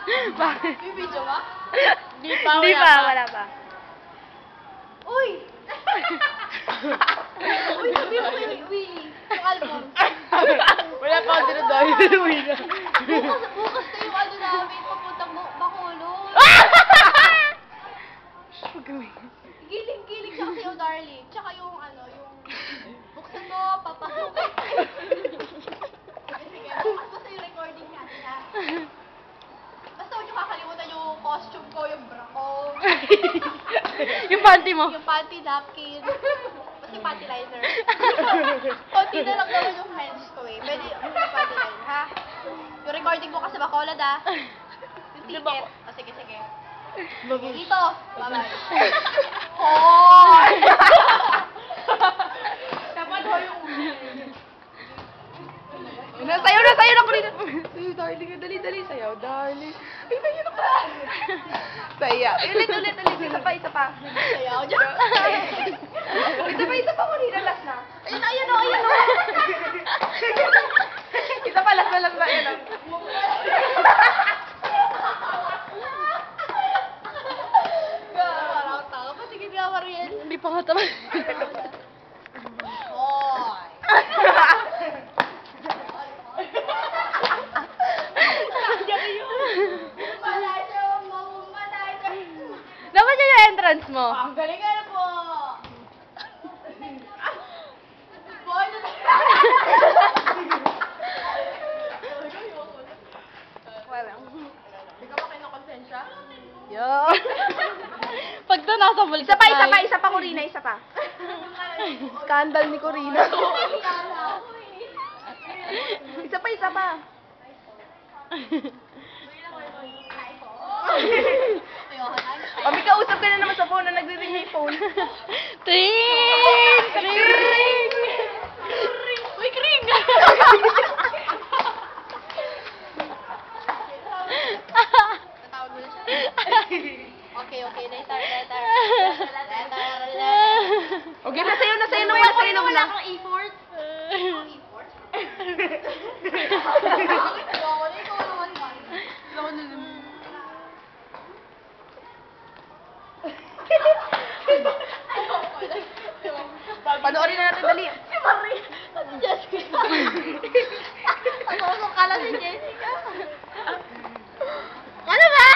Bakit? May video ba? Di pa, wala pa. Uy! Uy, sabi mo yung Willie. Yung album. Wala pa ako dahil uwi na. Bukas na yung ano namin, papuntang Bacolod. Giling-giling siya kasi yung darling. Tsaka yung ano, yung buksan mo, papasukin. Sige, bukas basta yung recording natin ha. Basta huwag yung kakalimutan yung costume ko, yung bra ko. Yung panty mo. Yung panty napkin. Basta yung panty liner. Konti na lang naman yung hands ko eh. Pwede yung panty liner ha. Yung recording bukas sa Bacolod ha. Yung ticket. O sige, sige. Dito. Bye-bye. Hoy! Dapat ho yung Sayaw na ko rin. Ay, darling, dali, sayaw, darling. Ay, sayaw na ko. Sayaw. Ulit. Isa pa. sayaw dyan. Isa pa ko rin. Last na. Ayun o. Isa pa, last na. Ayun o. Parang tao. Patigil nga ka rin. Hindi pa nga tama. Hoy! Dapat yun yung entrance mo. Ang galing nga po! Boy, Walang. Hindi ka ba kinakonsensya? Yo. Pag doon nasa bulsa. Isa pa, Corina, isa pa. Scandal ni Corina. Isa pa. May kausap ka na naman sa phone na nagre-ring na yung phone. Tring! Uy, kring! Natawag mo na siya. Okay. Later. Okay, nasayo na. Wala kang effort. Effort? Ikaw naman man. Panoorin na natin, dali. Si Marie. Si Jessica. Ang ka lang si Jessica. Ano ba?